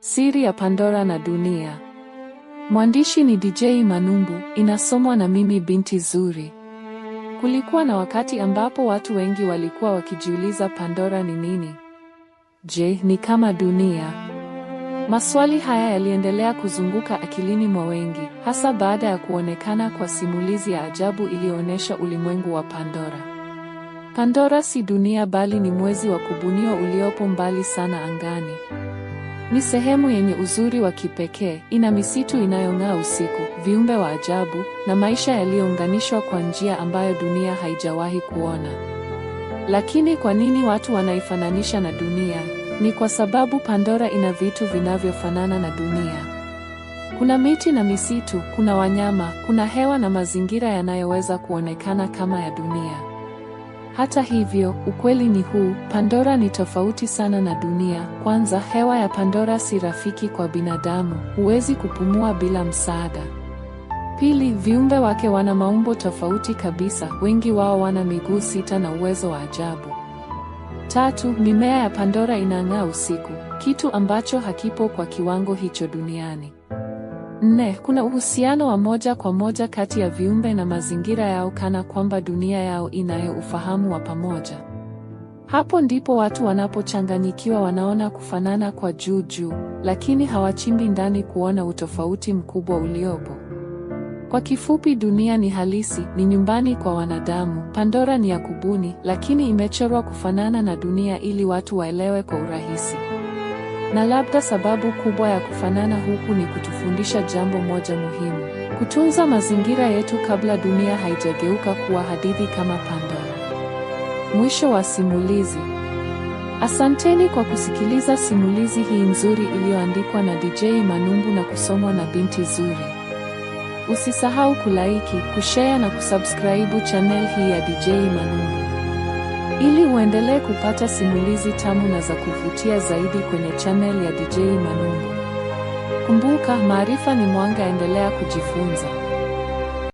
Siri ya Pandora na Dunia. Mwandishi ni DJ Manumbu, inasomwa na mimi binti Zuri. Kulikuwa na wakati ambapo watu wengi walikuwa wakijiuliza Pandora ni nini? Je, ni kama dunia? Maswali haya yaliendelea kuzunguka akilini mwa wengi, hasa baada ya kuonekana kwa simulizi ya ajabu iliyoonyesha ulimwengu wa Pandora. Pandora si dunia bali ni mwezi wa kubuniwa uliopo mbali sana angani. Ni sehemu yenye uzuri wa kipekee, ina misitu inayong'aa usiku, viumbe wa ajabu, na maisha yaliyounganishwa kwa njia ambayo dunia haijawahi kuona. Lakini kwa nini watu wanaifananisha na dunia? Ni kwa sababu Pandora ina vitu vinavyofanana na dunia. Kuna miti na misitu, kuna wanyama, kuna hewa na mazingira yanayoweza kuonekana kama ya dunia. Hata hivyo, ukweli ni huu, Pandora ni tofauti sana na dunia. Kwanza, hewa ya Pandora si rafiki kwa binadamu, huwezi kupumua bila msaada. Pili, viumbe wake wana maumbo tofauti kabisa, wengi wao wana miguu 6 na uwezo wa ajabu. Tatu, mimea ya Pandora inang'aa usiku, kitu ambacho hakipo kwa kiwango hicho duniani. 4, kuna uhusiano wa moja kwa moja kati ya viumbe na mazingira yao kana kwamba dunia yao inayo ufahamu wa pamoja. Hapo ndipo watu wanapochanganyikiwa, wanaona kufanana kwa juu, lakini hawachimbi ndani kuona utofauti mkubwa uliopo. Kwa kifupi, dunia ni halisi, ni nyumbani kwa wanadamu. Pandora ni ya kubuni, lakini imechorwa kufanana na dunia ili watu waelewe kwa urahisi. Na labda sababu kubwa ya kufanana huku ni kutufundisha jambo moja muhimu: kutunza mazingira yetu kabla dunia haijageuka kuwa hadithi kama Pandora. Mwisho wa simulizi. Asanteni kwa kusikiliza simulizi hii nzuri iliyoandikwa na DJ Manumbu na kusomwa na binti Zuri. Usisahau kulaiki, kushare na kusubscribe channel hii ya DJ Manumbu ili uendelee kupata simulizi tamu na za kuvutia zaidi kwenye channel ya DJ Manumbu. Kumbuka, maarifa ni mwanga, endelea kujifunza.